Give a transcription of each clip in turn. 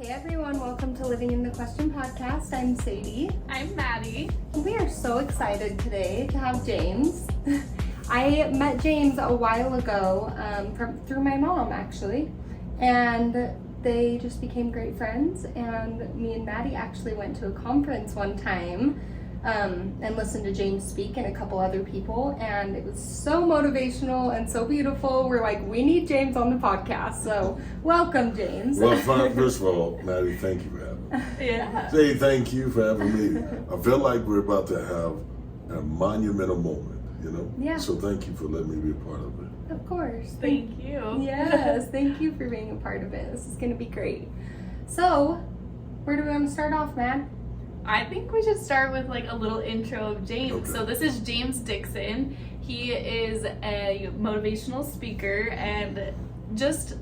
Hey everyone, welcome to Living in the Question podcast. I'm Sadie. I'm Maddy. We are so excited today to have James. I met James a while ago through my mom actually, and they just became great friends, and me and Maddy actually went to a conference one time and listened to James speak and a couple other people, and it was so motivational and so beautiful. We're like, we need James on the podcast, so welcome, James. Well, first of all, Maddy, thank you for having me. Yeah. Say thank you for having me. I feel like we're about to have a monumental moment, you know? Yeah. So thank you for letting me be a part of it. Of course. Thank you. Yes, thank you for being a part of it. This is going to be great. So, where do we want to start off, Matt? I think we should start with like a little intro of James. Okay. So this is James Dixon. He is a motivational speaker, and just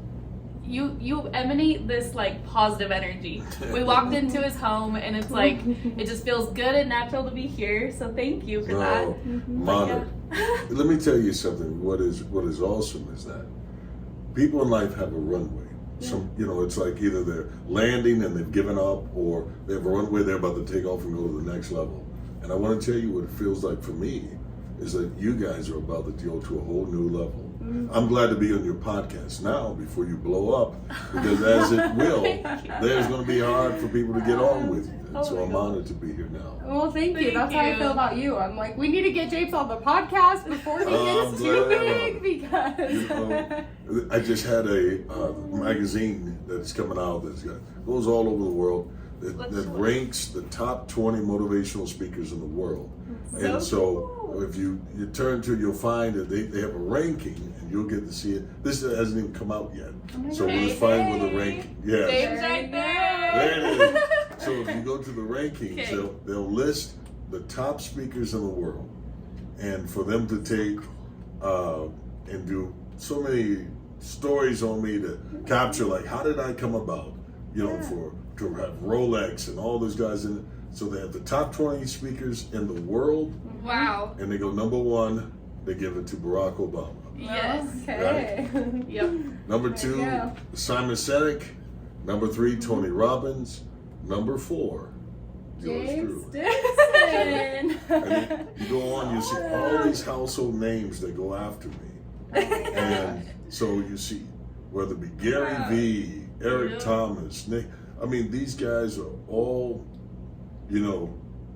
you emanate this like positive energy. We walked into his home and it's like it just feels good and natural to be here. So thank you for that. I'm honored. Let me tell you something. What is awesome is that people in life have a runway. Some, it's like either they're landing and they've given up, or they have a runway they're about to take off and go to the next level. And I want to tell you what it feels like for me is that you guys are about to go to a whole new level. I'm glad to be on your podcast now before you blow up, because as it will, there's going to be hard for people to get on with you. And so I'm honored to be here now. Well, thank you. That's how I feel about you. I'm like, we need to get James on the podcast before he gets too big, because... I just had a magazine that's coming out that goes all over the world that ranks the top 20 motivational speakers in the world. And so if you turn to it, you'll find that they have a ranking, and you'll get to see it. This hasn't even come out yet. So we'll just find where the ranking. Yeah. James right there. There it is. So if you go to the rankings, they'll list the top speakers in the world, and for them to take and do so many stories on me to capture, like, how did I come about, to have Rolex and all those guys in it. So they have the top 20 speakers in the world. Wow. And they go number one, they give it to Barack Obama. Yes. Okay. Right? Yep. Number two, Simon Sinek. Number three, Tony Robbins. Number four, James George Dixon. And you go on, you see all these household names that go after me. And so you see, whether it be Gary Vee, Eric Thomas, Nick, these guys are all,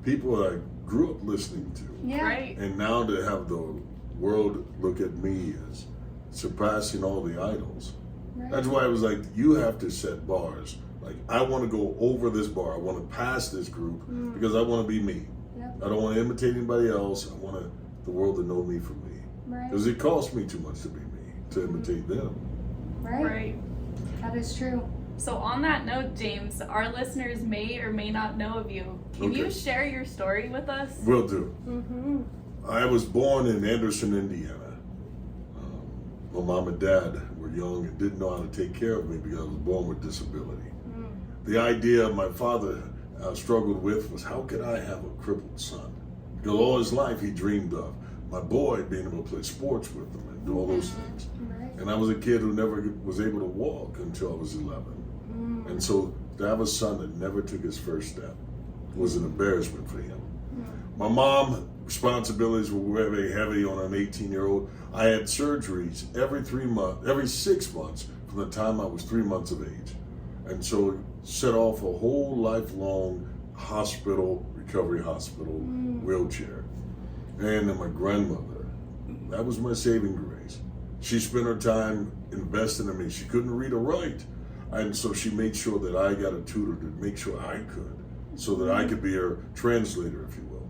people I grew up listening to. Yeah. Right. And now to have the world look at me as surpassing all the idols. Right. That's why I was like, you have to set bars. Like, I want to go over this bar. I want to pass this group because I want to be me. Yep. I don't want to imitate anybody else. I want the world to know me for me. Right. Because it costs me too much to be me, to imitate them. Right. That is true. So on that note, James, our listeners may or may not know of you. Can you share your story with us? Will do. Mm-hmm. I was born in Anderson, Indiana. My mom and dad were young and didn't know how to take care of me because I was born with disability. The idea my father struggled with was, how could I have a crippled son? Because all his life he dreamed of my boy being able to play sports with him and do all those things. Right. And I was a kid who never was able to walk until I was 11. And so to have a son that never took his first step was an embarrassment for him. My mom, responsibilities were very heavy on an 18-year-old. I had surgeries every 6 months from the time I was 3 months of age. And so it set off a whole lifelong recovery hospital, wheelchair. And then my grandmother, that was my saving grace. She spent her time investing in me. She couldn't read or write. And so she made sure that I got a tutor to make sure I could, so that I could be her translator, if you will.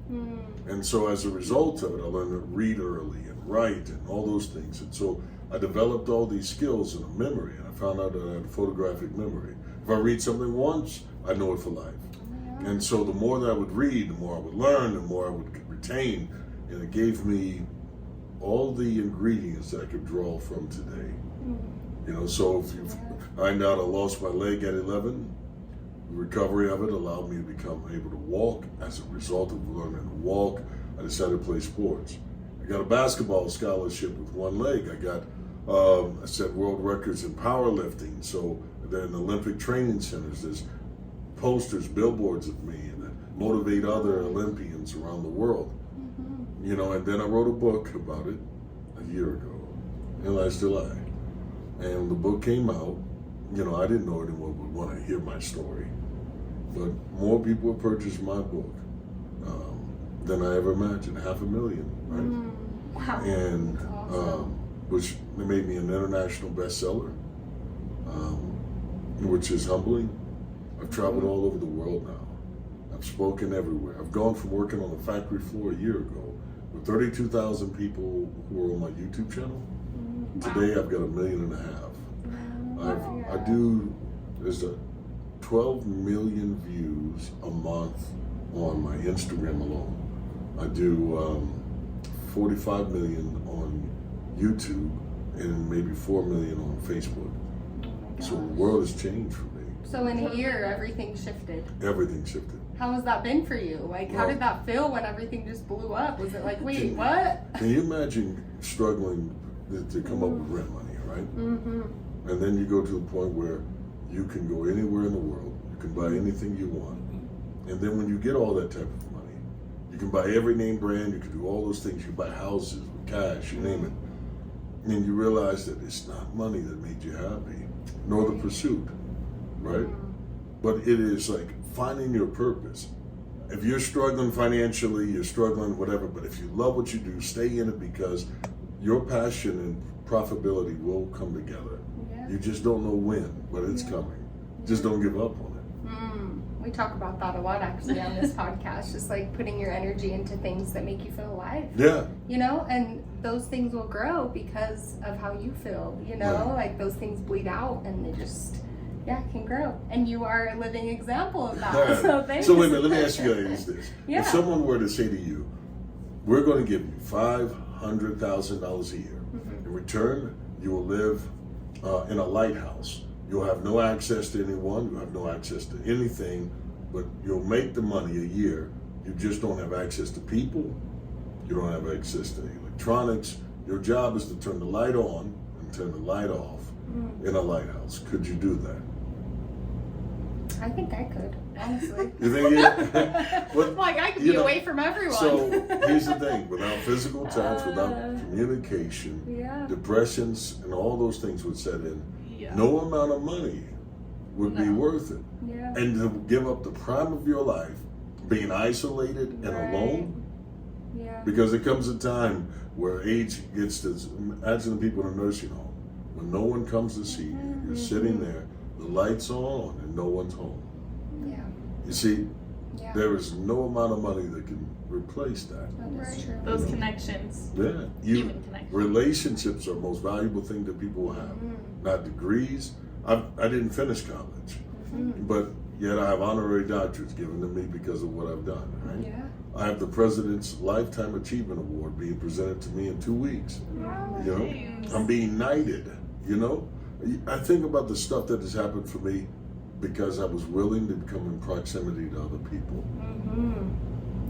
And so as a result of it, I learned to read early and write and all those things. And so I developed all these skills and a memory, and I found out that I had a photographic memory. If I read something once, I know it for life. And so the more that I would read, the more I would learn, the more I would retain, and it gave me all the ingredients that I could draw from today. So if you find out I lost my leg at 11, the recovery of it allowed me to become able to walk. As a result of learning to walk, I decided to play sports. I got a basketball scholarship with one leg. I got I set world records in powerlifting. So Then Olympic training centers, there's posters, billboards of me that motivate other Olympians around the world. You know, and then I wrote a book about it a year ago, in last July. And the book came out, you know, I didn't know anyone would want to hear my story. But more people have purchased my book than I ever imagined, 500,000, right? Wow. And That's awesome. which made me an international bestseller, which is humbling. I've traveled all over the world now. I've spoken everywhere. I've gone from working on the factory floor a year ago with 32,000 people who are on my YouTube channel. Today I've got 1.5 million. There's a 12 million views a month on my Instagram alone. I do 45 million on YouTube and maybe 4 million on Facebook. So the world has changed for me. So in a year, everything shifted. Everything shifted. How has that been for you? Like, how Well, did that feel when everything just blew up? Was it like, wait, what? Can you imagine struggling to come up with rent money, right? Mm-hmm. And then you go to the point where you can go anywhere in the world, you can buy anything you want. And then when you get all that type of money, you can buy every name brand, you can do all those things, you buy houses with cash, you name it. And you realize that it's not money that made you happy, nor the pursuit, right? But it is like finding your purpose. If you're struggling financially, you're struggling whatever, but if you love what you do, stay in it, because your passion and profitability will come together. Yeah. You just don't know when, but it's coming. Just don't give up on it. We talk about that a lot actually on this podcast, just like putting your energy into things that make you feel alive. Yeah. You know, and those things will grow because of how you feel, you know, Right. like those things bleed out and they just, can grow. And you are a living example of that. Right. So thanks. So wait a minute, let me ask you guys this. Yeah. If someone were to say to you, we're going to give you $500,000 a year. In return, you will live in a lighthouse. You'll have no access to anyone. You'll have no access to anything, but you'll make the money a year. You just don't have access to people. You don't have access to electronics. Your job is to turn the light on and turn the light off in a lighthouse. Could you do that? I think I could, honestly. You think it? Like I could you be know, away from everyone. So here's the thing: without physical touch, without communication, Yeah. depressions and all those things would set in. Yeah. No amount of money would be No. worth it. Yeah. And to give up the prime of your life, being isolated and Right. alone, Yeah. because there comes a time where age gets to, imagine the people in a nursing home, when no one comes to see you, you're sitting there, the lights are on and no one's home. Yeah. You see, Yeah. there is no amount of money that can replace that. That is true. Those connections. Yeah, Human connection. relationships are the most valuable thing that people have, not degrees. I didn't finish college, but yet I have honorary doctorates given to me because of what I've done. Right? Yeah. I have the President's Lifetime Achievement Award being presented to me in 2 weeks. You know, James. I'm being knighted. You know, I think about the stuff that has happened for me because I was willing to become in proximity to other people.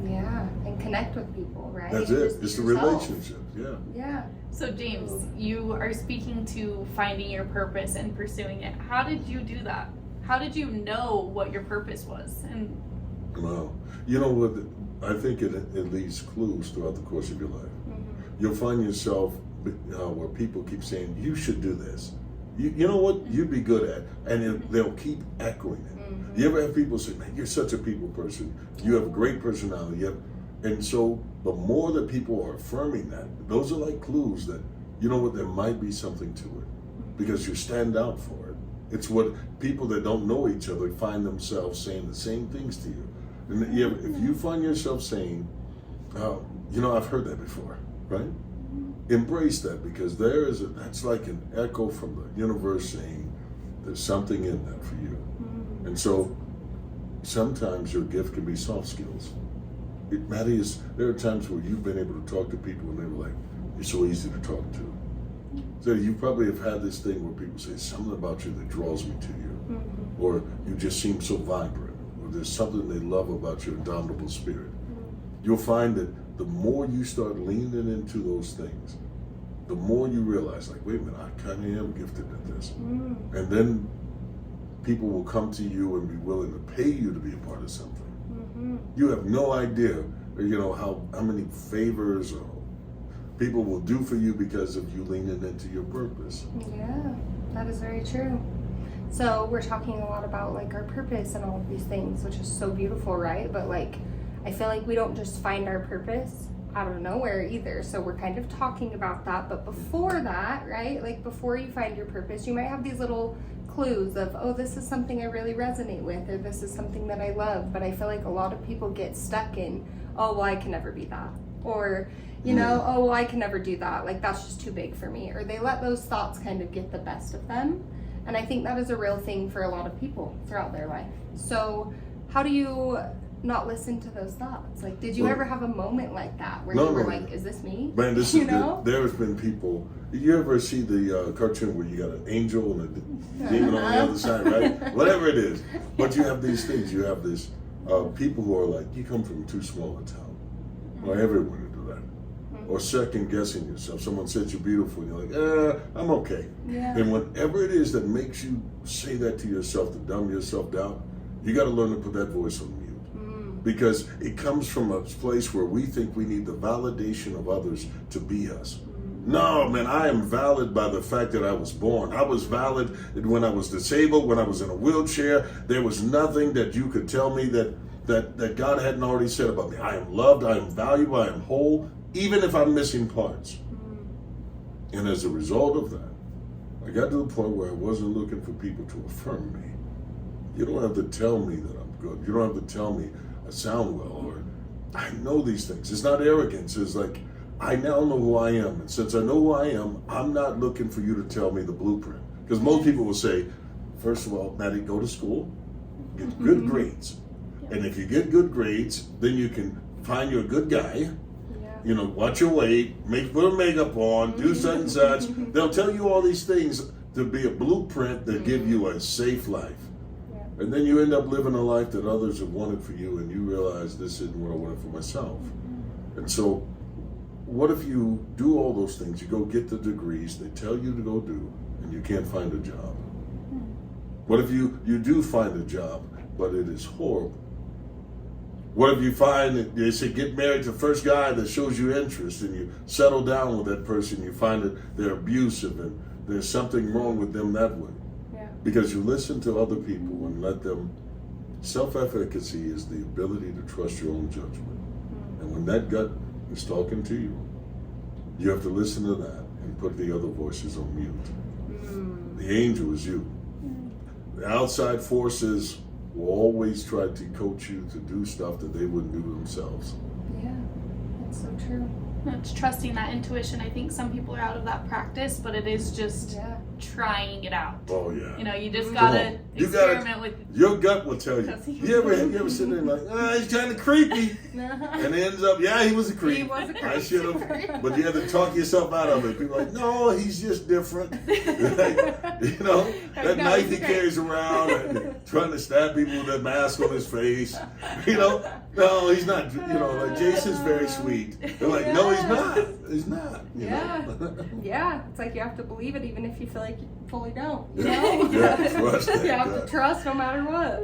Yeah. And connect with people, right? That's And it. just It's the yourself. relationship. Yeah. Yeah. So James, you are speaking to finding your purpose and pursuing it. How did you do that? How did you know what your purpose was? And Wow. You know what? I think it leaves clues throughout the course of your life. You'll find yourself where people keep saying, you should do this. You know what you'd be good at? And they'll keep echoing it. You ever have people say, man, you're such a people person. You have a great personality. And so the more that people are affirming that, those are like clues that, you know what, there might be something to it. Because you stand out for it. It's what people that don't know each other find themselves saying the same things to you. And if you find yourself saying, you know, I've heard that before, right? Embrace that, because that's like an echo from the universe saying there's something in that for you. And so sometimes your gift can be soft skills. Maddy, there are times where you've been able to talk to people and they were like, you're so easy to talk to. So you probably have had this thing where people say something about you that draws me to you. Or you just seem so vibrant. Or there's something they love about your indomitable spirit. You'll find that the more you start leaning into those things, the more you realize, like, wait a minute, I kind of am gifted at this. And then people will come to you and be willing to pay you to be a part of something. Mm-hmm. You have no idea, how many favors or people will do for you because of you leaning into your purpose. Yeah, that is very true. So we're talking a lot about like our purpose and all of these things, which is so beautiful, right? But like, I feel like we don't just find our purpose out of nowhere either. So we're kind of talking about that. But before that, right? Like before you find your purpose, you might have these little clues of, oh, this is something I really resonate with, or this is something that I love. But I feel like a lot of people get stuck in, oh, well, I can never be that. Or, oh, well, I can never do that. Like, that's just too big for me. Or they let those thoughts kind of get the best of them. And I think that is a real thing for a lot of people throughout their life. So how do you not listen to those thoughts? Like, did you ever have a moment like that where you were like, is this me? Man, there's been people, you ever see the cartoon where you got an angel and a demon on the other side, right? Whatever it is. But you have these things, you have this, people who are like, you come from too small a town. Well, everyone will do that. Or second guessing yourself. Someone said you're beautiful and you're like, I'm okay. Yeah. And whatever it is that makes you say that to yourself, to dumb yourself down, you got to learn to put that voice on mute. Because it comes from a place where we think we need the validation of others to be us. No, man, I am valid by the fact that I was born. I was valid when I was disabled, when I was in a wheelchair. There was nothing that you could tell me that God hadn't already said about me. I am loved, I am valuable, I am whole, even if I'm missing parts. And as a result of that, I got to the point where I wasn't looking for people to affirm me. You don't have to tell me that I'm good. You don't have to tell me I sound well, or I know these things. It's not arrogance. It's like, I now know who I am. And since I know who I am, I'm not looking for you to tell me the blueprint. Because most people will say, first of all, Maddy, go to school, get good grades. And if you get good grades, then you can find you a good guy. Watch your weight, put a makeup on, do such and such. They'll tell you all these things to be a blueprint that give you a safe life. And then you end up living a life that others have wanted for you, and you realize this isn't what I wanted for myself. And so, what if you do all those things? You go get the degrees they tell you to go do, and you can't find a job. What if you do find a job, but it is horrible? What if you find that they say get married to the first guy that shows you interest, and you settle down with that person, you find that they're abusive and there's something wrong with them that way? Because you listen to other people and let them. Self-efficacy is the ability to trust your own judgment. And when that gut is talking to you, you have to listen to that and put the other voices on mute. The angel is you. The outside forces will always try to coach you to do stuff that they wouldn't do themselves. Yeah, that's so true. It's trusting that intuition. I think some people are out of that practice, but it is just trying it out. Oh yeah. You just gotta experiment with. Your gut will tell you. You ever sit there and like, he's kind of creepy, and it ends up, he was a creep. He was a creep. I should have, but you have to talk yourself out of it. People are like, no, he's just different. That knife he carries around, and trying to stab people with that mask on his face. No, he's not. Like Jason's very sweet. They're like, no, he's not. He's not. Yeah. It's like you have to believe it even if you feel like you fully don't. You have to trust no matter what.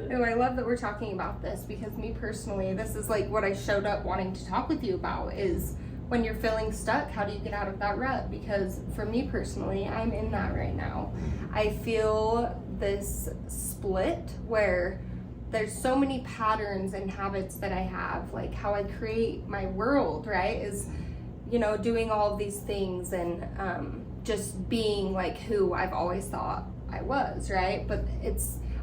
Anyway, I love that we're talking about this, because me personally, this is like what I showed up wanting to talk with you about is when you're feeling stuck, how do you get out of that rut? Because for me personally, I'm in that right now. I feel this split where there's so many patterns and habits that I have, like how I create my world, right? Is, doing all of these things and just being like who I've always thought I was, right? But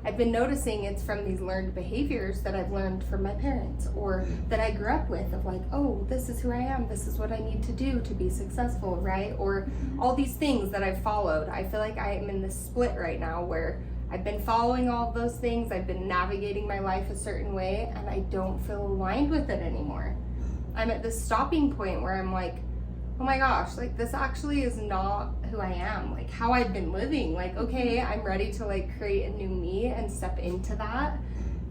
I've been noticing it's from these learned behaviors that I've learned from my parents or that I grew up with of like, oh, this is who I am. This is what I need to do to be successful, right? Or all these things that I've followed. I feel like I am in this split right now where I've been following all of those things. I've been navigating my life a certain way, and I don't feel aligned with it anymore. I'm at this stopping point where I'm like, oh my gosh, like this actually is not who I am, like how I've been living. Like, okay, I'm ready to like create a new me and step into that.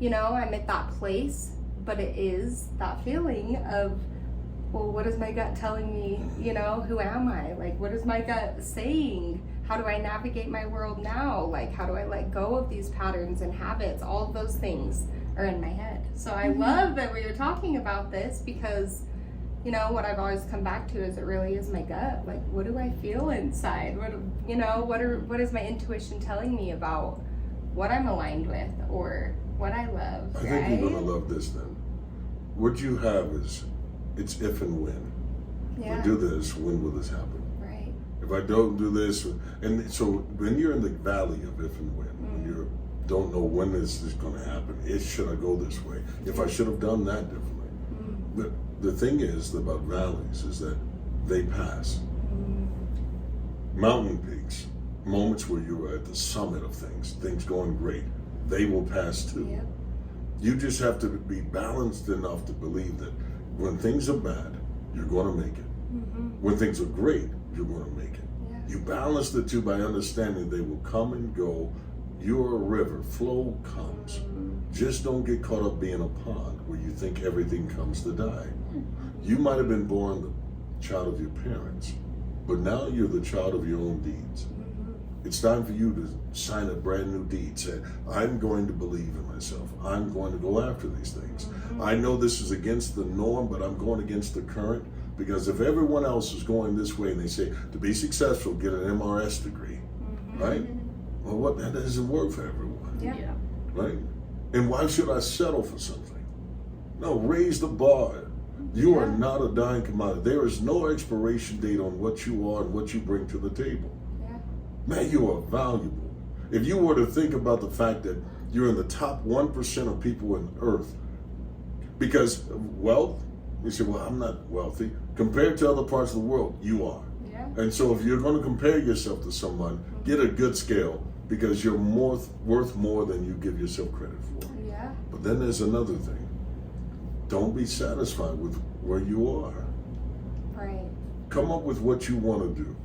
I'm at that place, but it is that feeling of, well, what is my gut telling me? Who am I? Like, what is my gut saying? how do I navigate my world now? Like, how do I let go of these patterns and habits? All of those things are in my head. So I love that we are talking about this, because you know what I've always come back to is it really is my gut. Like, what do I feel inside? What is my intuition telling me about what I'm aligned with or what I love? I think you're gonna love this then. What you have is, it's if and when. Yeah. If I do this, when will this happen? Right. If I don't do this, and so when you're in the valley of if and when you don't know when this is going to happen, should I go this way? If I should have done that differently. But the thing is about valleys is that they pass. Mountain peaks, moments where you are at the summit of things going great, they will pass too. Yep. You just have to be balanced enough to believe that when things are bad, you're going to make it. When things are great, you're going to make it. Yeah. You balance the two by understanding they will come and go. You're a river, flow comes. Just don't get caught up being a pond where you think everything comes to die. You might have been born the child of your parents, but now you're the child of your own deeds. It's time for you to sign a brand new deed. Say, I'm going to believe in myself. I'm going to go after these things. I know this is against the norm, but I'm going against the current, because if everyone else is going this way and they say, to be successful, get an MRS degree, right? Well, that doesn't work for everyone, Yeah. right? And why should I settle for something? No, raise the bar. You are not a dying commodity. There is no expiration date on what you are and what you bring to the table. Man, you are valuable. If you were to think about the fact that you're in the top 1% of people on earth, because wealth, you say, well, I'm not wealthy. Compared to other parts of the world, you are. Yeah. And so if you're going to compare yourself to someone, get a good scale, because you're worth more than you give yourself credit for. Yeah. But then there's another thing. Don't be satisfied with where you are. Right. Come up with what you want to do.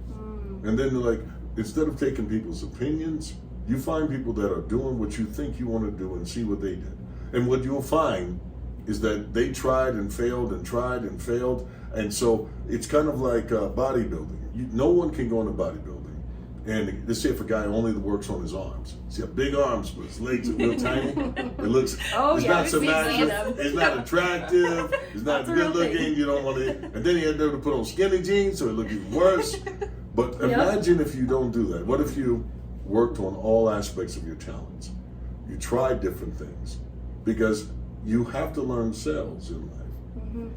And then, like, instead of taking people's opinions, you find people that are doing what you think you want to do and see what they did. And what you'll find is that they tried and failed and tried and failed. And so it's kind of like bodybuilding. No one can go into bodybuilding. And let's say if a guy only works on his arms. See, big arms, but his legs are real tiny. It looks, it's not symmetrical, it's not attractive, it's not good looking, you don't want to, and then he had to put on skinny jeans, so it looked even worse. But imagine if you don't do that. What if you worked on all aspects of your talents? You tried different things, because you have to learn sales in life.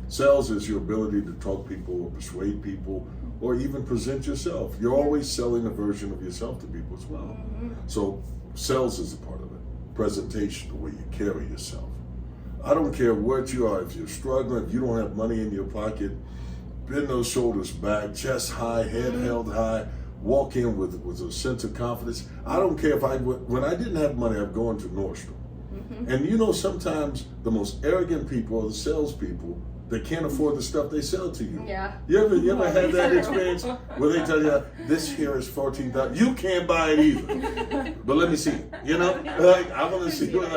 Sales is your ability to talk people or persuade people or even present yourself. You're always selling a version of yourself to people as well. So sales is a part of it. Presentation, the way you carry yourself. I don't care what you are, if you're struggling, if you don't have money in your pocket, bend those shoulders back, chest high, head held high, walk in with a sense of confidence. I don't care when I didn't have money, I'd go into Nordstrom. And you know, sometimes the most arrogant people are the salespeople that can't afford the stuff they sell to you. Yeah. You ever had that experience where they tell you, this here is $14,000, you can't buy it either, but let me see it, you know? Like, I want to see what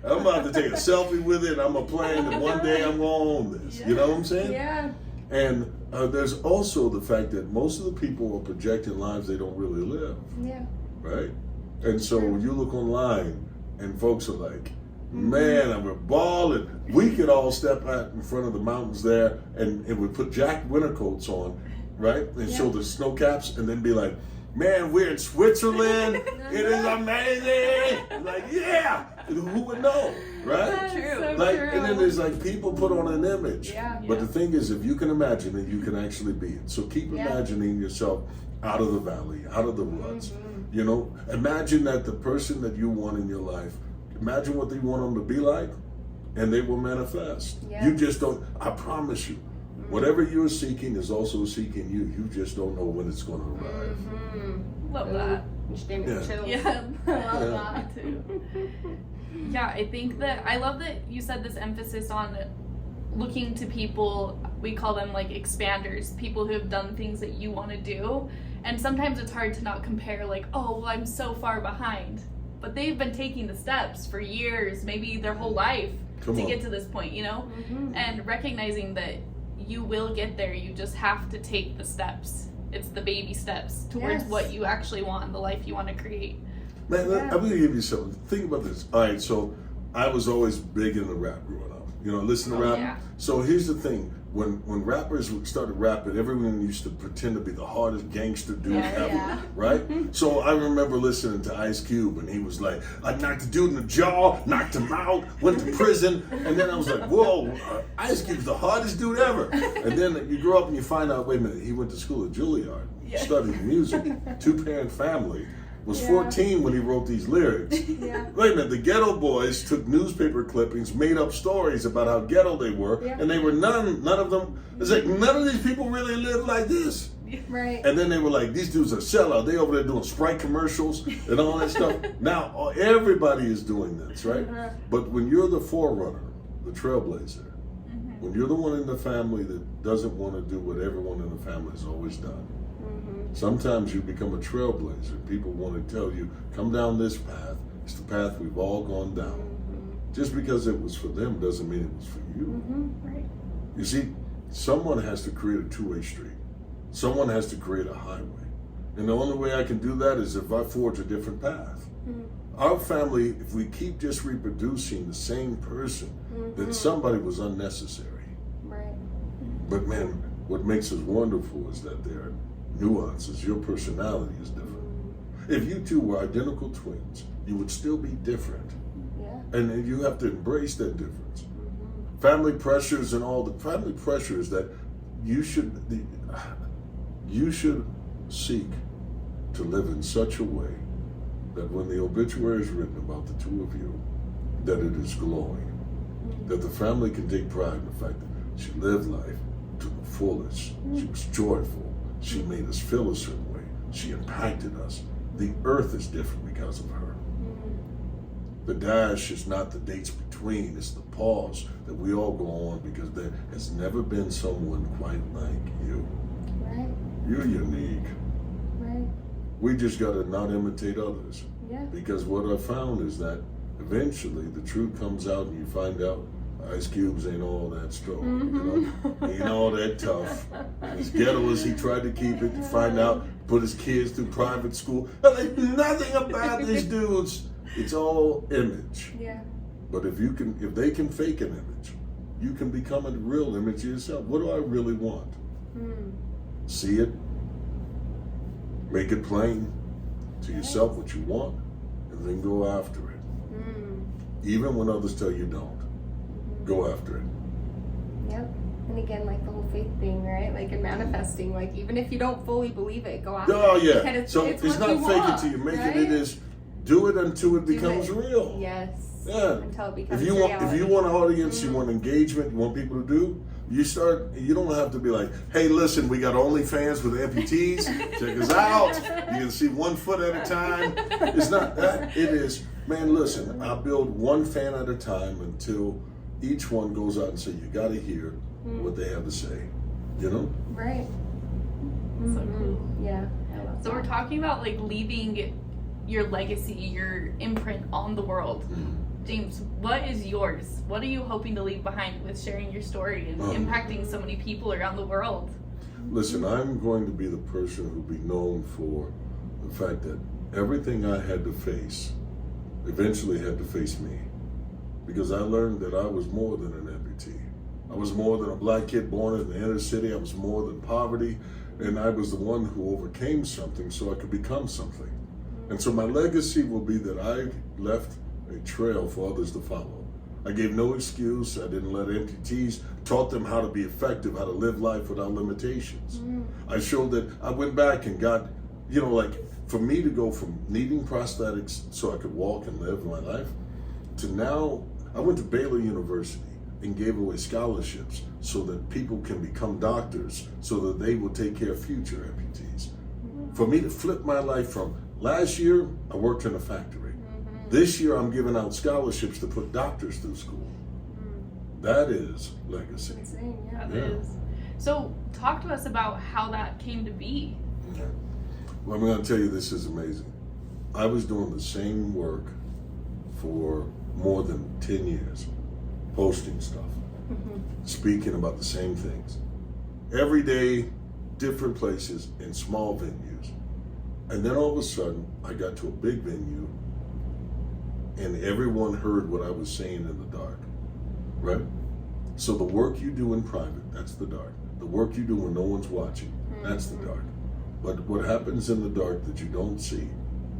I'm about to take a selfie with it, and I'm a plan that one day I'm going to own this, you know what I'm saying? Yeah. And there's also the fact that most of the people are projecting lives they don't really live. Yeah. Right? And so when you look online and folks are like, man, I'm a ball, and we could all step out in front of the mountains there and we put jack winter coats on, right? And show the snow caps and then be like, man, we're in Switzerland. It is amazing. Like, yeah. Who would know, right? That's True. So Like, true. and then there's like people put on an image. Yeah. But the thing is, if you can imagine it, you can actually be it. So keep imagining yourself out of the valley, out of the ruts. You know, imagine that the person that you want in your life, imagine what they want them to be like, and they will manifest. Yes. You just don't, I promise you, whatever you're seeking is also seeking you. You just don't know when it's going to arrive. Love that. Which gave me Yeah. chills. Yeah, I love Yeah. that too. Yeah, I think that I love that you said this emphasis on looking to people, we call them like expanders, people who have done things that you want to do. And sometimes it's hard to not compare, like, oh, well, I'm so far behind. But they've been taking the steps for years, maybe their whole life, to get to this point, you know? And recognizing that you will get there, you just have to take the steps. It's the baby steps towards what you actually want and the life you want to create. Man, I'm going to give you something. Think about this. All right, so I was always big into rap growing up. You know, listen to rap. Yeah. So here's the thing. When rappers started rapping, everyone used to pretend to be the hardest gangster dude ever, right? So I remember listening to Ice Cube, and he was like, I knocked the dude in the jaw, knocked him out, went to prison, and then I was like, whoa, Ice Cube's the hardest dude ever. And then you grow up and you find out, wait a minute, he went to school at Juilliard, studied music, 2-parent family. Was 14 when he wrote these lyrics. Wait a minute, the Ghetto Boys took newspaper clippings, made up stories about how ghetto they were, and they were none of them, it's like none of these people really live like this. Right. And then they were like, these dudes are sellout. They over there doing Sprite commercials and all that stuff. Now everybody is doing this, right? But when you're the forerunner, the trailblazer, when you're the one in the family that doesn't want to do what everyone in the family has always done, sometimes you become a trailblazer. People want to tell you, come down this path. It's the path we've all gone down. Just because it was for them doesn't mean it was for you. Right. You see, someone has to create a two-way street. Someone has to create a highway. And the only way I can do that is if I forge a different path. Our family, if we keep just reproducing the same person, then somebody was unnecessary. Right. But man, what makes us wonderful is that there are nuances. Your personality is different. If you two were identical twins, you would still be different. And you have to embrace that difference. Family pressures and all the family pressures that you should seek to live in such a way that when the obituary is written about the two of you, that it is glowing. That the family can take pride in the fact that she lived life to the fullest. She was joyful. She made us feel a certain way. She impacted us. The earth is different because of her. The dash is not the dates between, it's the pause that we all go on because there has never been someone quite like you. Right. You're unique. Right. We just got to not imitate others. Yeah. Because what I found is that eventually the truth comes out and you find out Ice Cubes ain't all that strong, you know? He ain't all that tough. As ghetto as he tried to keep it, you find out, put his kids through private school. Like, nothing about these dudes. It's all image. Yeah. But if they can fake an image, you can become a real image of yourself. What do I really want? See it, make it plain to yourself what you want, and then go after it. Even when others tell you don't. Go after it. Yep. And again, like the whole faith thing, right? Like in manifesting, like even if you don't fully believe it, go after it. Oh yeah. Because So it's it's what not you fake want, it till you make right? it. It is do it until it becomes real. Yes. Yeah. Until it becomes If you reality. want an audience, you want engagement, you want people to do, you don't have to be like, hey, listen, we got OnlyFans with amputees. Check us out. You can see 1 foot at a time. It's not that. It is, man, listen, I build one fan at a time until each one goes out and say, you got to hear what they have to say. You know? Right. So cool. Yeah. I love So that. we're talking about like leaving your legacy, your imprint on the world. James, what is yours? What are you hoping to leave behind with sharing your story and impacting so many people around the world? Listen, I'm going to be the person who'll be known for the fact that everything I had to face eventually had to face me. Because I learned that I was more than an amputee. I was more than a black kid born in the inner city. I was more than poverty. And I was the one who overcame something so I could become something. And so my legacy will be that I left a trail for others to follow. I gave no excuse. I didn't let amputees, taught them how to be effective, how to live life without limitations. I showed that I went back and got, like for me to go from needing prosthetics so I could walk and live my life to now, I went to Baylor University and gave away scholarships so that people can become doctors so that they will take care of future amputees. For me to flip my life from last year, I worked in a factory. This year, I'm giving out scholarships to put doctors through school. That is legacy. Insane, yeah. That is. So talk to us about how that came to be. Okay. Well, I'm going to tell you, this is amazing. I was doing the same work for more than 10 years, posting stuff, speaking about the same things. Every day, different places in small venues. And then all of a sudden, I got to a big venue and everyone heard what I was saying in the dark, right? So the work you do in private, that's the dark. The work you do when no one's watching, that's the dark. But what happens in the dark that you don't see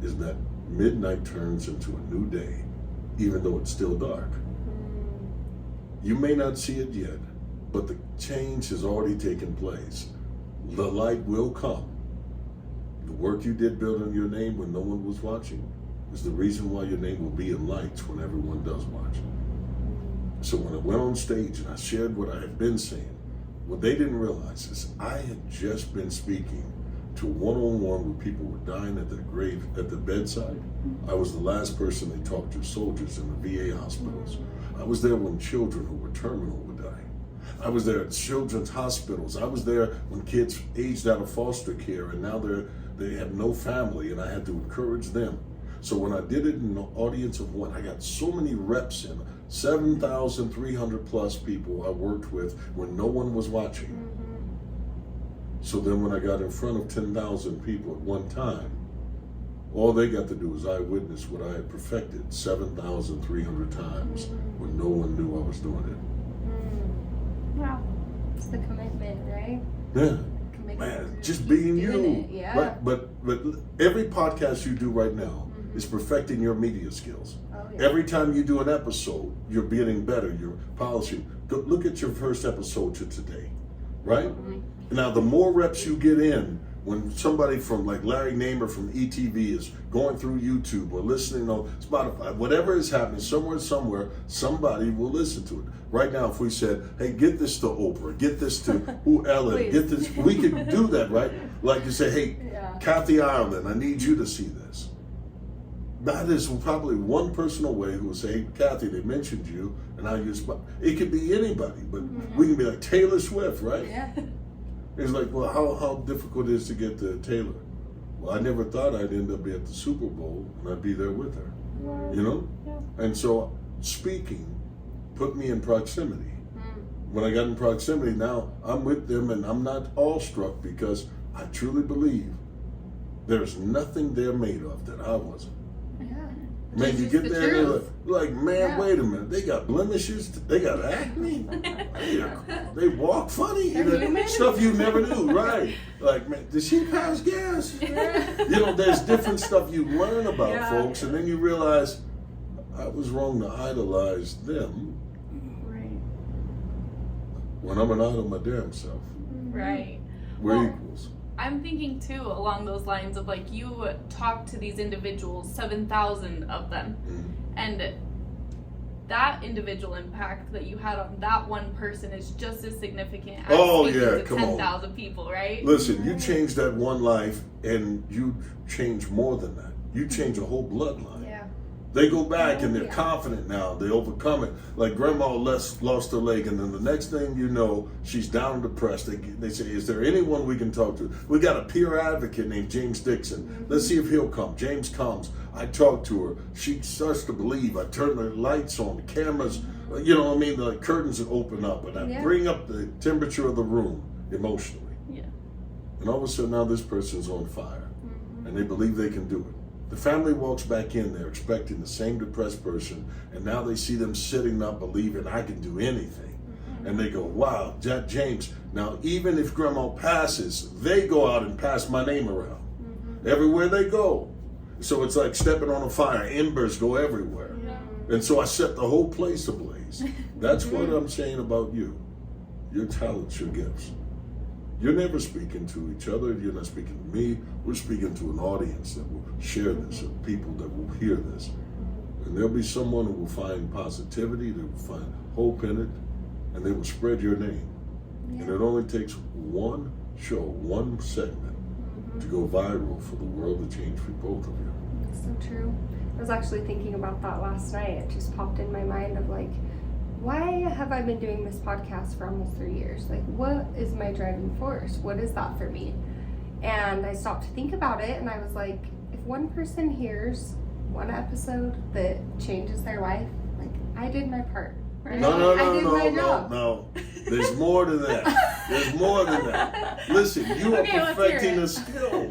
is that midnight turns into a new day, even though it's still dark. You may not see it yet, but the change has already taken place. The light will come. The work you did building your name when no one was watching is the reason why your name will be in lights when everyone does watch. So when I went on stage and I shared what I had been saying, what they didn't realize is I had just been speaking to one-on-one where people were dying at their grave, at the bedside. I was the last person they talked to soldiers in the VA hospitals. I was there when children who were terminal were dying. I was there at children's hospitals. I was there when kids aged out of foster care and now they have no family, and I had to encourage them. So when I did it in an audience of one, I got so many reps in, 7,300 plus people I worked with when no one was watching. So then when I got in front of 10,000 people at one time, all they got to do was I witnessed what I had perfected 7,300 times when no one knew I was doing it. Wow. It's the commitment, right? Yeah. Commitment Man, to just keep being doing you. it, yeah. Right? But every podcast you do right now is perfecting your media skills. Oh, yeah. Every time you do an episode, you're getting better, you're polishing. Look at your first episode to today, right? Now, the more reps you get in, when somebody from like Larry Namer from ETV is going through YouTube or listening on Spotify, whatever is happening, somewhere, somebody will listen to it. Right now, if we said, hey, get this to Oprah, get this to Ellen, Please. get this, we could do that, right? Like you say, hey, Yeah. Kathy Ireland, I need you to see this. That is probably one person away who will say, hey, Kathy, they mentioned you, and I use, it could be anybody, but we can be like Taylor Swift, right? Yeah. It's like, well, how difficult it is to get to Taylor? Well, I never thought I'd end up at the Super Bowl and I'd be there with her, you know? Yeah. And so speaking put me in proximity. When I got in proximity, now I'm with them and I'm not awestruck because I truly believe there's nothing they're made of that I wasn't. Yeah. Man, you Just get the there and truth. you're like, man, Yeah. wait a minute. They got blemishes. They got acne. They walk funny. They're human. Stuff you never knew, right? Like, man, did she pass gas? You know, there's different stuff you learn about Yeah. folks, and then you realize I was wrong to idolize them Right. when I'm an idol my damn self. Right. We're Well, equals. I'm thinking too along those lines of like you talk to these individuals, 7,000 of them, and that individual impact that you had on that one person is just as significant as Oh, speaking yeah, to come on. 10,000 people, right? Listen, you change that one life, and you change more than that. You change a whole bloodline. Yeah. They go back and they're Yeah. confident now. They overcome it. Like grandma lost her leg, and then the next thing you know, she's down and depressed. They say, is there anyone we can talk to? We got a peer advocate named James Dixon. Let's see if he'll come. James comes. I talk to her. She starts to believe. I turn the lights on, the cameras, you know what I mean? The curtains that open up, and I Yeah. bring up the temperature of the room emotionally. Yeah. And all of a sudden now this person's on fire, and they believe they can do it. The family walks back in there expecting the same depressed person, and now they see them sitting up believing I can do anything. And they go, wow, James, now even if grandma passes, they go out and pass my name around. Everywhere they go. So it's like stepping on a fire, embers go everywhere. And so I set the whole place ablaze. That's what I'm saying about you. Your talents, your gifts. You're never speaking to each other. You're not speaking to me. We're speaking to an audience that will share this, of people that will hear this. And there'll be someone who will find positivity, they will find hope in it, and they will spread your name. And it only takes one show, one segment to go viral for the world to change for both of you. That's so true. I was actually thinking about that last night. It just popped in my mind of like, why have I been doing this podcast for almost 3 years? Like, what is my driving force? What is that for me? And I stopped to think about it, and I was like, if one person hears one episode that changes their life, like, I did my part. Right? No, I did my job. no. There's more than that. There's more than that. Listen, you are Okay, let's hear perfecting it. a skill.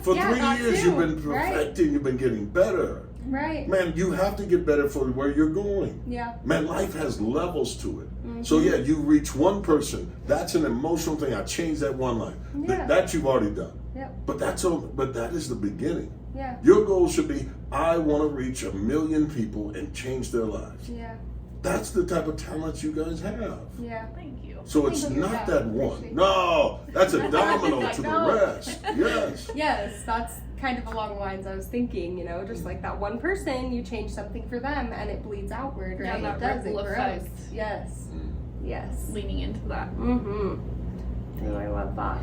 For Yeah, 3 that years, too, you've been right? perfecting, you've been getting better. Right. Man, you have to get better for where you're going. Yeah. Man, life has levels to it. So yeah, you reach one person. That's an emotional thing. I changed that one life. Yeah. That you've already done. Yep. But that is the beginning. Yeah. Your goal should be, I want to reach 1 million people and change their lives. Yeah. That's the type of talent you guys have. Yeah. Thank you. So it's Thank you. not Yeah, that appreciate one. it. No, that's a domino to the No. rest. Yes. Yes, that's kind of along the lines I was thinking, you know, just like that one person, you change something for them and it bleeds outward, right? Yeah, It that does, it ripple grows. effect. Yes. Yes. Leaning into that. Mm-hmm. Oh, I love that.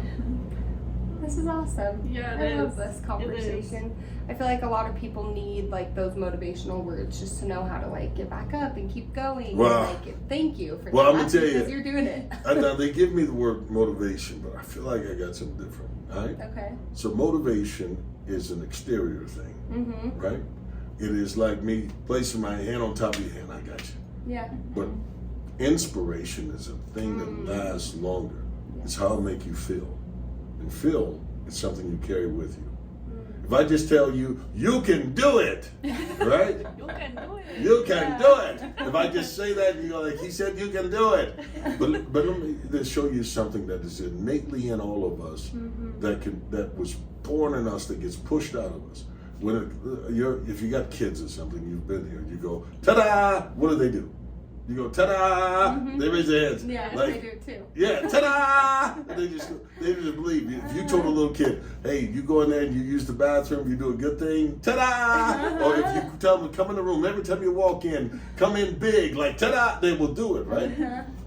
This is awesome. Yeah, I it love is. this It conversation. I feel like a lot of people need like those motivational words just to know how to like get back up and keep going. Well- and, like, thank you for well, that. I'm gonna tell you- because you're doing it. Now they give me the word motivation, but I feel like I got something different. All right. Okay. So motivation is an exterior thing, Mm-hmm. right? It is like me placing my hand on top of your hand. I got you. Yeah. But inspiration is a thing that lasts longer. It's how it make you feel, and feel is something you carry with you. If I just tell you, you can do it, right? You can do it. You can do it. If I just say that, you go like, he said you can do it. But let me just show you something that is innately in all of us that was born in us, that gets pushed out of us. If you got kids or something, you've been here, you go, ta-da! What do? You go, ta-da! They raise their hands. Yeah, like, they do too. yeah, ta-da! And they just believe you. If you told a little kid, hey, you go in there and you use the bathroom, you do a good thing, ta-da! Or if you tell them to come in the room, every time you walk in, come in big, like ta-da, they will do it, right?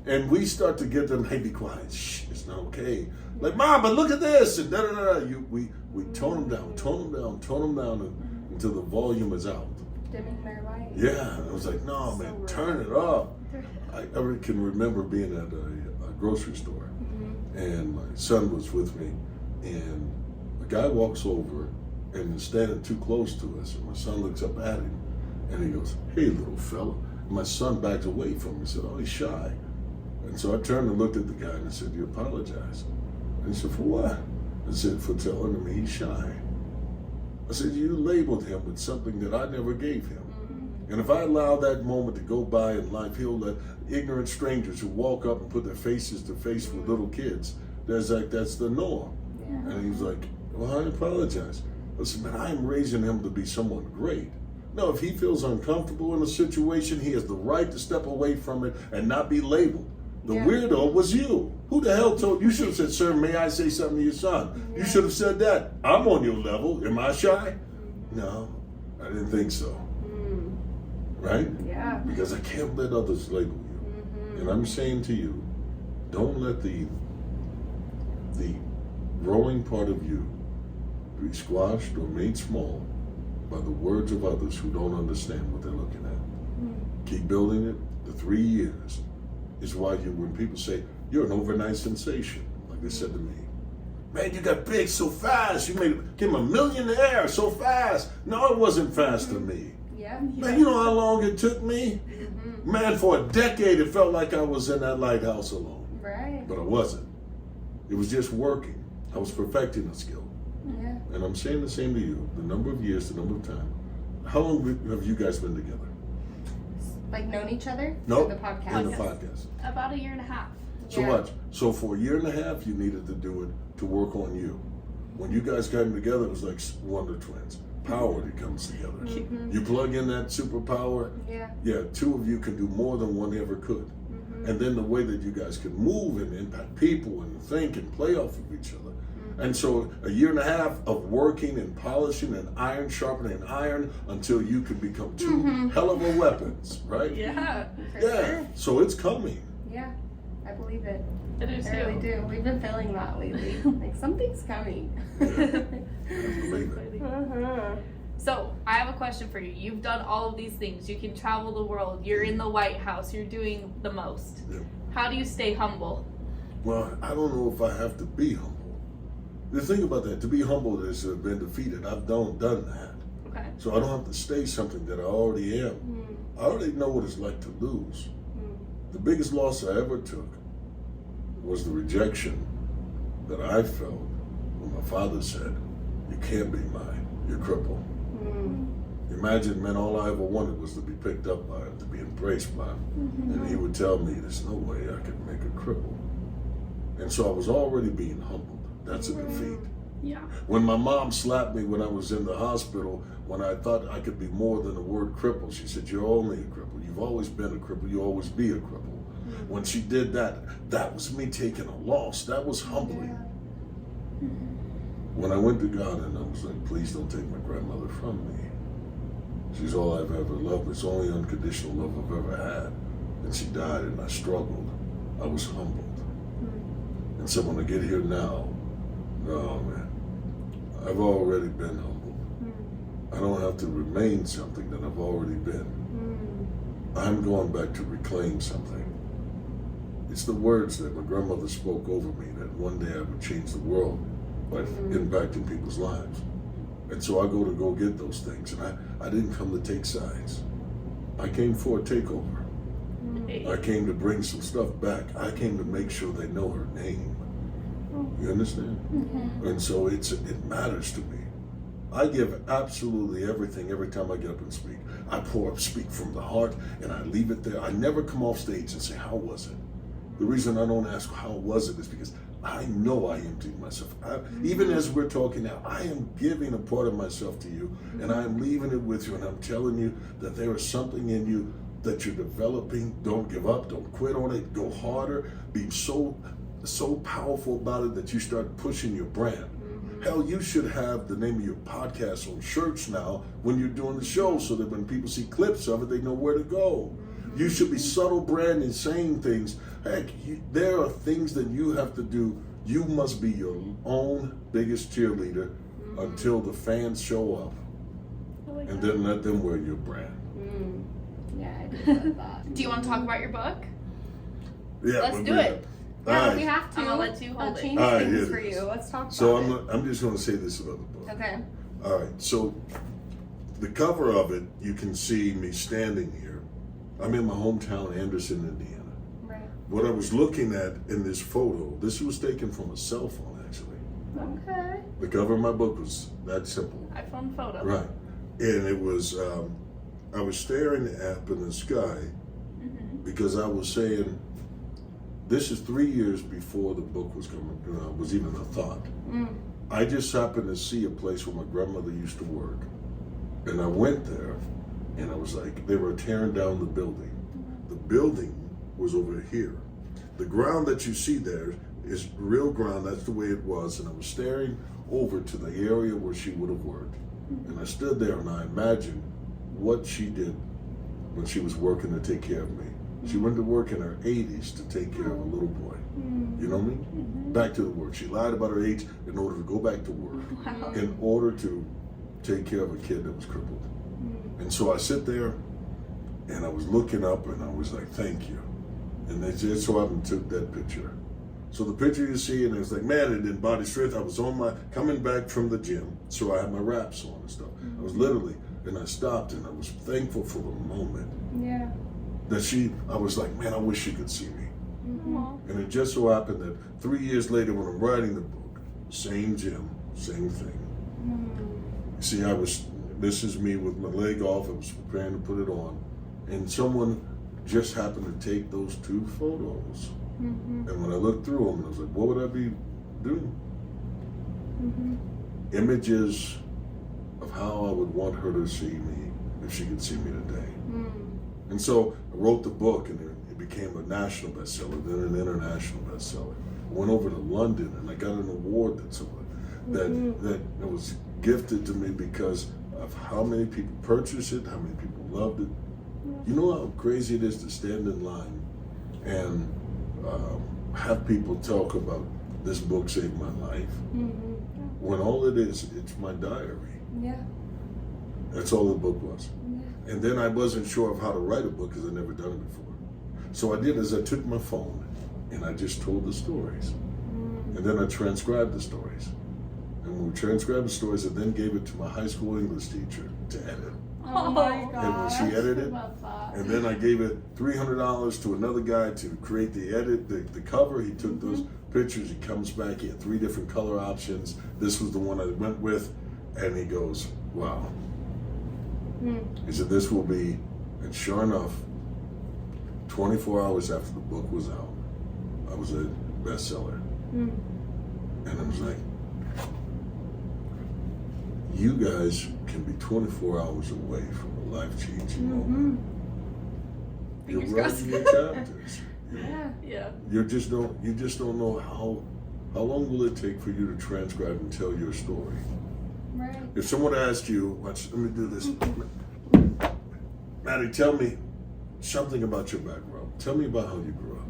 And we start to get them, hey, be quiet, shh, it's not okay. Like, Mom, but look at this, and da-da-da-da. We tone them down until the volume is out. Dimming their light. Yeah, I was like, no, man, turn it up. I can remember being at a grocery store, and my son was with me, and a guy walks over and is standing too close to us, and my son looks up at him, and he goes, hey, little fella. And my son backs away from him and said, oh, he's shy. And so I turned and looked at the guy and I said, you apologize? And he said, for what? I said, for telling him he's shy. I said, you labeled him with something that I never gave him. And if I allow that moment to go by in life, he'll let ignorant strangers who walk up and put their faces to face with little kids, that's the norm. Yeah. And he was like, well, I apologize. I said, man, I'm raising him to be someone great. No, if he feels uncomfortable in a situation, he has the right to step away from it and not be labeled. The Yeah. weirdo was you. Who the hell told you? Should have said, sir, may I say something to your son? Yeah. You should have said that. I'm on your level. Am I shy? No, I didn't think so. Right? Yeah. Because I can't let others label you. And I'm saying to you, don't let the growing part of you be squashed or made small by the words of others who don't understand what they're looking at. Keep building it. The 3 years is why when people say, you're an overnight sensation, like they said to me, man, you got big so fast. You came $1 millionaire so fast. No, it wasn't fast to me. Yeah. Man, you know how long it took me? Man, for a decade, it felt like I was in that lighthouse alone. Right. But I wasn't. It was just working. I was perfecting a skill. Yeah. And I'm saying the same to you. The number of years, the number of time. How long have you guys been together? Like known each other? Nope. Through the podcast. In the podcast. About 1.5 years. So Yeah. much. So for 1.5 years, you needed to do it to work on you. When you guys came together, it was like Wonder Twins. Power that comes together. You plug in that superpower, Yeah. two of you can do more than one ever could. And then the way that you guys can move and impact people and think and play off of each other. And so 1.5 years of working and polishing and iron sharpening iron until you can become two hell of a weapons, right? Yeah. For Yeah. sure. So it's coming. Yeah. I believe it. It is I really too. do. We've been feeling that lately. Like something's coming. I believe it. So, I have a question for you. You've done all of these things. You can travel the world. You're in the White House. You're doing the most. Yeah. How do you stay humble? Well, I don't know if I have to be humble. The thing about that, to be humble is to have been defeated. I've done that. Okay. So I don't have to stay something that I already am. I already know what it's like to lose. The biggest loss I ever took was the rejection that I felt when my father said, "You can't be mine, you're crippled." Imagine, man, all I ever wanted was to be picked up by him, to be embraced by him. And he would tell me, there's no way I could make a cripple. And so I was already being humbled. That's a defeat. Yeah. When my mom slapped me when I was in the hospital, when I thought I could be more than the word cripple, she said, "You're only a cripple. You've always been a cripple. You'll always be a cripple." When she did that, that was me taking a loss. That was humbling. When I went to God and I was like, "Please don't take my grandmother from me. She's all I've ever loved. It's the only unconditional love I've ever had." And she died and I struggled. I was humbled. And so when I get here now, oh man, I've already been humbled. I don't have to remain something that I've already been. I'm going back to reclaim something. It's the words that my grandmother spoke over me that one day I would change the world by impacting people's lives. And so I go get those things. And I didn't come to take sides. I came for a takeover. I came to bring some stuff back. I came to make sure they know her name. You understand? And so it matters to me. I give absolutely everything every time I get up and speak. I speak from the heart, and I leave it there. I never come off stage and say, "How was it?" The reason I don't ask how was it is because I know I emptied myself. Even as we're talking now, I am giving a part of myself to you, and I am leaving it with you, and I'm telling you that there is something in you that you're developing. Don't give up. Don't quit on it. Go harder. Be so powerful about it that you start pushing your brand. Hell, you should have the name of your podcast on shirts now when you're doing the show so that when people see clips of it, they know where to go. You should be subtle branding, saying things. Heck, there are things that you have to do. You must be your own biggest cheerleader until the fans show up. And then let them wear your brand. Yeah, I did love that. Do you want to talk about your book? Yeah, Let's do it. Yeah, we have to. I'm gonna let you hold it. Change All right, things here for it is. you. Let's talk So about it. I'm just going to say this about the book. Okay. All right, so the cover of it, you can see me standing here. I'm in my hometown, Anderson, Indiana. Right. What I was looking at in this photo, this was taken from a cell phone, actually. Okay. The cover of my book was that simple. iPhone photo. Right. And it was, I was staring up in the sky because I was saying, this is 3 years before the book was coming, was even a thought. I just happened to see a place where my grandmother used to work. And I went there and I was like, they were tearing down the building. The building was over here. The ground that you see there is real ground, that's the way it was. And I was staring over to the area where she would have worked. And I stood there and I imagined what she did when she was working to take care of me. She went to work in her 80s to take care of a little boy. You know what I mean? Back to the work. She lied about her age in order to go back to work. Wow. In order to take care of a kid that was crippled. And so I sit there and I was looking up and I was like, thank you. And they just so happened took that picture. So the picture you see, and it's like, man, it didn't body strength. I was coming back from the gym, so I had my wraps on and stuff. I was literally, and I stopped and I was thankful for the moment. Yeah. That I was like, man, I wish she could see me. And it just so happened that 3 years later when I'm writing the book, same gym, same thing. See, this is me with my leg off, I was preparing to put it on, and someone just happened to take those two photos. And when I looked through them, I was like, what would I be doing? Images of how I would want her to see me if she could see me today. And so I wrote the book and it became a national bestseller, then an international bestseller. I went over to London and I got an award that was gifted to me because of how many people purchased it, how many people loved it. You know how crazy it is to stand in line and have people talk about this book saved my life. When all it is, it's my diary. Yeah. That's all the book was. And then I wasn't sure of how to write a book because I'd never done it before. So I did is I took my phone and I just told the stories. And then I transcribed the stories. And when we transcribed the stories, I then gave it to my high school English teacher to edit. Oh my And when gosh. she edited, I love that. And then I gave it $300 to another guy to create the cover. He took those pictures. He comes back. He had 3 different color options. This was the one I went with, and he goes, "Wow." He said, "This will be," and sure enough, 24 hours after the book was out, I was a bestseller. And I was like, you guys can be 24 hours away from a life-changing moment. You're Fingers writing your crossed. chapters. Yeah. You just don't know how long will it take for you to transcribe and tell your story. Right. If someone asked you, let me do this. Maddy, tell me something about your background. Tell me about how you grew up.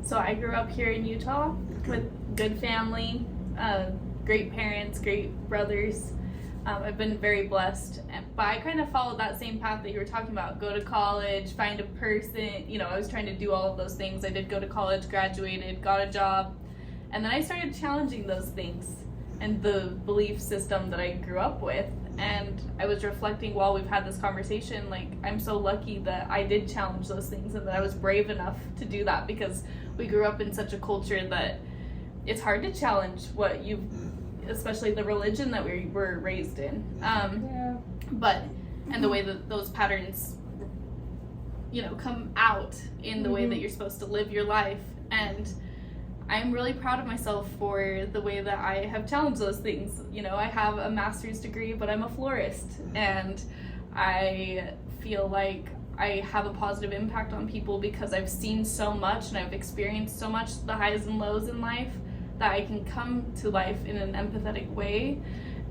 So I grew up here in Utah with good family, great parents, great brothers. I've been very blessed, but I kind of followed that same path that you were talking about. Go to college, find a person, I was trying to do all of those things. I did go to college, graduated, got a job, and then I started challenging those things and the belief system that I grew up with. And I was reflecting while we've had this conversation, like, I'm so lucky that I did challenge those things and that I was brave enough to do that, because we grew up in such a culture that it's hard to challenge what you've, especially the religion that we were raised in. But, and the way that those patterns, come out in the way that you're supposed to live your life. And I'm really proud of myself for the way that I have challenged those things. I have a master's degree, but I'm a florist, and I feel like I have a positive impact on people because I've seen so much and I've experienced so much, the highs and lows in life, that I can come to life in an empathetic way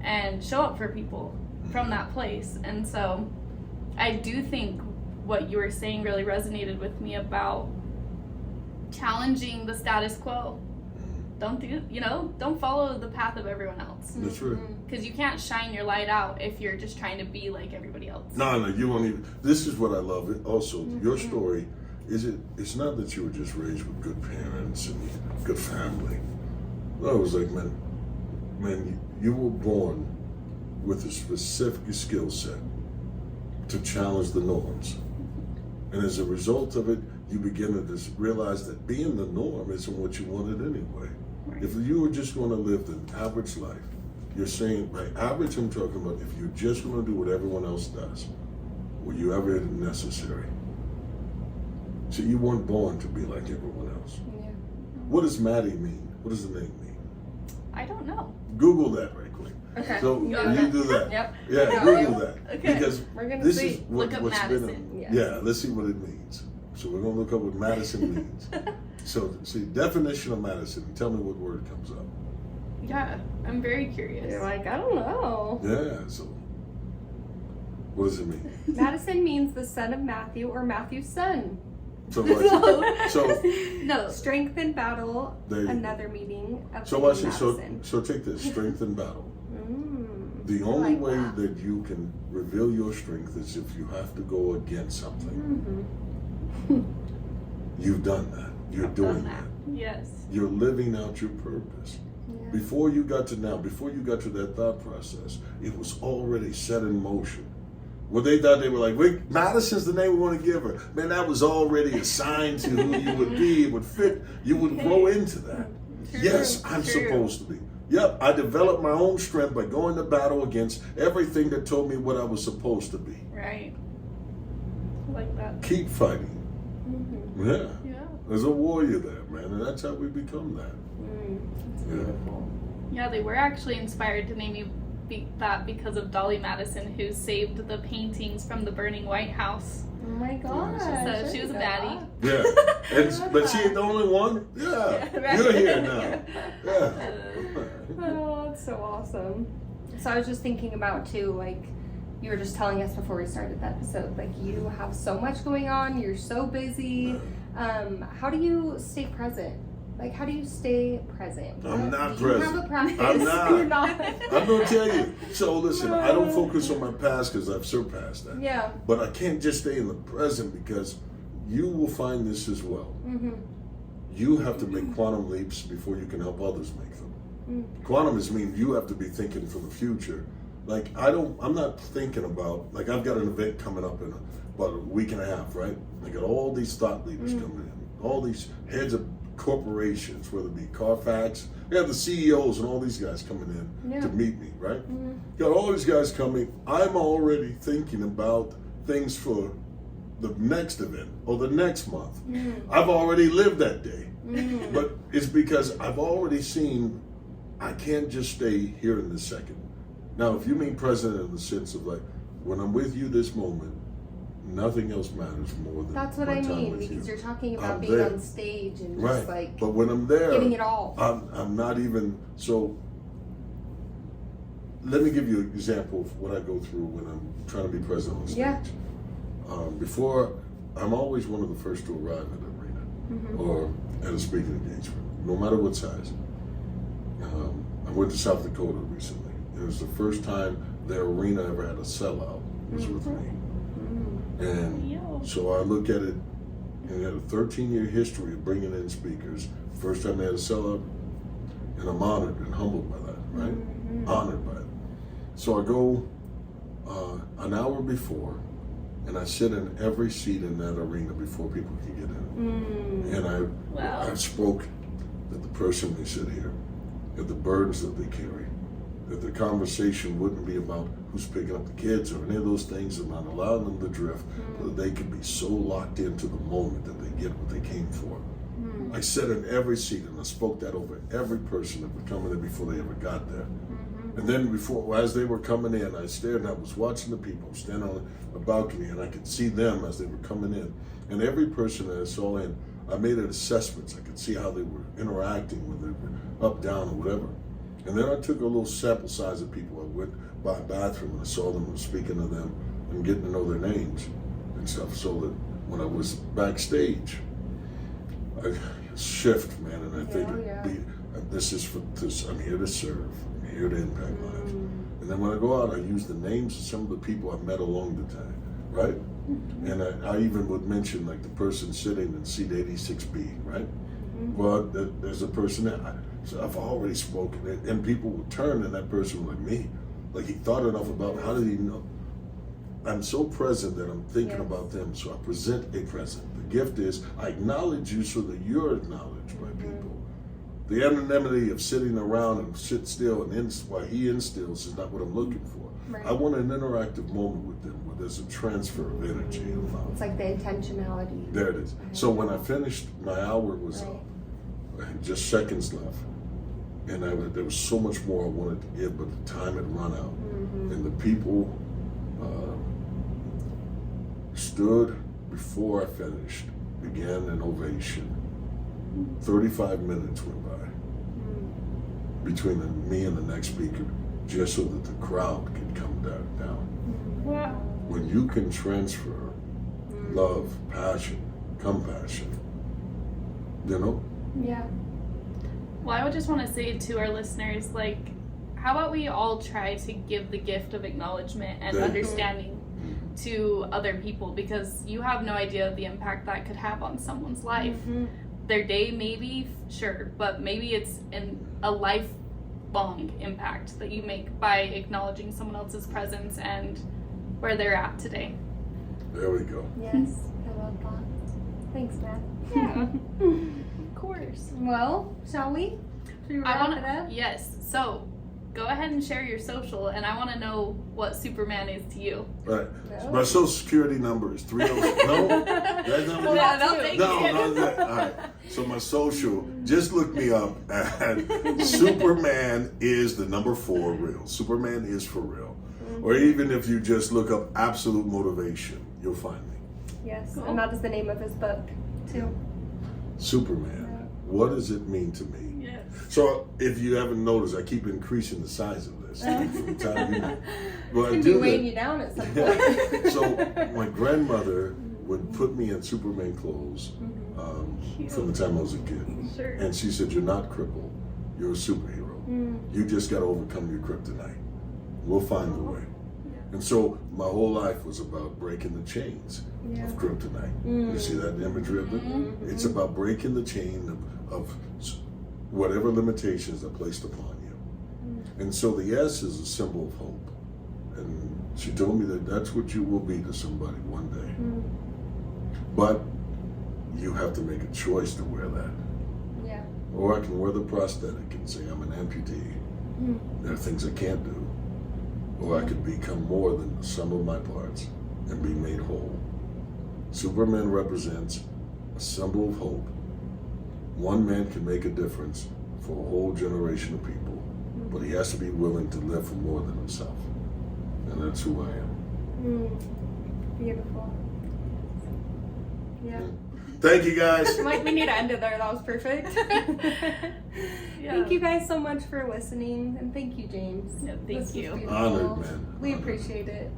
and show up for people from that place. And so I do think what you were saying really resonated with me about challenging the status quo. Don't follow the path of everyone else. That's right. Because you can't shine your light out if you're just trying to be like everybody else. No, you won't even. This is what I love. Also, your story it's not that you were just raised with good parents and good family. No, it was like, man, you were born with a specific skill set to challenge the norms. And as a result of it, you begin to just realize that being the norm isn't what you wanted anyway. Right. If you were just going to live the average life, you're saying, by average, I'm talking about if you're just going to do what everyone else does, were you ever necessary? So you weren't born to be like everyone else. Yeah. What does Maddy mean? What does the name mean? I don't know. Google that right quick. Okay. So you do that. Yep. Yeah, Google that. Okay. Because We're gonna this see. is what's Madison. been. Yes. Yeah, let's see what it means. So we're going to look up what Madison means. So, see, definition of Madison. Tell me what word comes up. Yeah, I'm very curious. You're like, I don't know. Yeah, so what does it mean? Madison means the son of Matthew or Matthew's son. So, No. Strength in battle, There you go. another meaning of so the watch name it. So Madison. take this, strength in battle. The I only like way that. that you can reveal your strength is if you have to go against something. You've done that. You're doing that. Yes. You're living out your purpose. Yeah. Before you got to that thought process, it was already set in motion. Well, they thought they were like, wait, Madison's the name we want to give her. Man, that was already assigned to who you would be. It would fit. You would grow into that. True, Yes, I'm true. supposed to be. Yep, I developed my own strength by going to battle against everything that told me what I was supposed to be. Right. I like that. Keep fighting. Yeah. Yeah. There's a warrior there, man, and that's how we become that. It's Yeah. beautiful. Yeah, they were actually inspired to name you that because of Dolly Madison, who saved the paintings from the burning White House. Oh my gosh. So she was a baddie. Yeah, but she ain't the only one. Yeah, Right. you're here now. Yeah. Oh, that's so awesome. So I was just thinking about too, like you were just telling us before we started the episode, like you have so much going on, you're so busy. How do you stay present? Like, how do you stay present? I'm not Do you present. have a practice? I'm not. You're not. I'm gonna tell you. So listen, I don't focus on my past because I've surpassed that. Yeah. But I can't just stay in the present because you will find this as well. You have to make quantum leaps before you can help others make them. Quantum means you have to be thinking for the future like I'm not thinking about, like I've got an event coming up in about a week and a half, right? I got all these thought leaders coming in, all these heads of corporations, whether it be Carfax, we have the CEOs and all these guys coming in to meet me, right? Got all these guys coming. I'm already thinking about things for the next event or the next month. I've already lived that day. But it's because I've already seen I can't just stay here in this second. Now, if you mean present in the sense of like, when I'm with you this moment, nothing else matters more than That's what my I time mean, with because you. you're talking about I'm being there. on stage and Right. just like But when I'm there, giving it all. I'm not even, so let me give you an example of what I go through when I'm trying to be present on stage. Yeah. Before, I'm always one of the first to arrive at an arena or at a speaking engagement, no matter what size. I went to South Dakota recently. It was the first time the arena ever had a sellout. It was with me. And so I look at it, and it had a 13-year history of bringing in speakers. First time they had a sellout, and I'm honored and humbled by that, right? Honored by it. So I go an hour before, and I sit in every seat in that arena before people can get in. And I spoke that the person they sit here, that the burdens that they carry, that the conversation wouldn't be about who's picking up the kids or any of those things, and not allowing them to drift, but that they could be so locked into the moment that they get what they came for. I sat in every seat, and I spoke that over every person that were coming in before they ever got there. And then as they were coming in, I stared and I was watching the people standing on a balcony, and I could see them as they were coming in. And every person that I saw in, I made an assessments. I could see how they were interacting, whether they were up, down, or whatever. And then I took a little sample size of people. I went by a bathroom and I saw them and speaking to them and getting to know their names and stuff, so that when I was backstage, I shift, man, and I figured, this is for this. I'm here to serve. I'm here to impact lives. And then when I go out, I use the names of some of the people I've met along the time, right? And I even would mention like the person sitting in seat 86B, right? Well, there's a person that I've already spoken, and people would turn, and that person would like me, like he thought enough about how did he know? I'm so present that I'm thinking about them, so I present a present. The gift is I acknowledge you so that you're acknowledged by people. The anonymity of sitting around and sit still and while he instills is not what I'm looking for. Right. I want an interactive moment with them where there's a transfer of energy and love. It's like the intentionality. There it is. So when I finished, my hour was up. I had just seconds left. And there was so much more I wanted to give, but the time had run out. And the people stood before I finished, began an ovation. 35 minutes went by between me and the next speaker, just so that the crowd could come down. Wow. When you can transfer love, passion, compassion, you know? Yeah. Well, I would just want to say to our listeners, like, how about we all try to give the gift of acknowledgement and understanding to other people, because you have no idea the impact that could have on someone's life. Their day, maybe, sure, but maybe it's a lifelong impact that you make by acknowledging someone else's presence and where they're at today. There we go. Yes, I love that. Thanks, Matt. Yeah, of course. Well, shall we? Should we wrap it up? Yes. So, go ahead and share your social, and I want to know what Superman is to you. Right. So my social security number is 30. No, that's not what Yeah, they'll take no, that. All right. So my social, just look me up at Superman is the number 4 real. Superman is for real. Or even if you just look up absolute motivation, you'll find me. Yes, Cool. and that is the name of his book, too. Superman. What does it mean to me? Yes. So if you haven't noticed, I keep increasing the size of this from time to time. Well, I Could do be weighing that. you down at some point. So my grandmother would put me in Superman clothes from the time I was a kid. Sure. And she said, "You're not crippled. You're a superhero. You just got to overcome your kryptonite. We'll find the way." And so my whole life was about breaking the chains of kryptonite. You see that imagery of it? It's about breaking the chain of whatever limitations are placed upon you. And so the S is a symbol of hope. And she told me that that's what you will be to somebody one day. But you have to make a choice to wear that. Yeah. Or I can wear the prosthetic and say I'm an amputee. There are things I can't do. Or I could become more than the sum of my parts and be made whole. Superman represents a symbol of hope. One man can make a difference for a whole generation of people, but he has to be willing to live for more than himself. And that's who I am. Beautiful. Yeah. Thank you guys. Like, we need to end it there. That was perfect. Thank you guys so much for listening, and thank you, James. No, thank you. Beautiful. Honored, man. We Honored. appreciate it.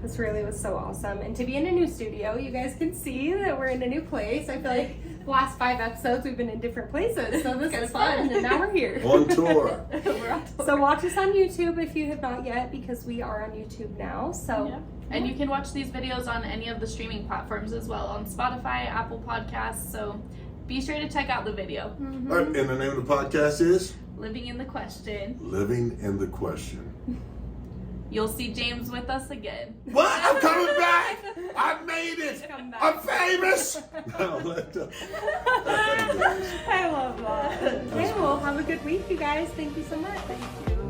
This really was so awesome. And to be in a new studio, you guys can see that we're in a new place. I feel like the last 5 episodes we've been in different places, so this is fun, and now we're here. On tour. We're on tour. So watch us on YouTube if you have not yet, because we are on YouTube now. So Yeah. And you can watch these videos on any of the streaming platforms as well, on Spotify, Apple Podcasts. So be sure to check out the video. All right, and the name of the podcast is Living in the Question. Living in the Question. You'll see James with us again. What? I'm coming back! I made it! Come back. I'm famous! No, I love that. Okay, well, have a good week, you guys. Thank you so much. Thank you.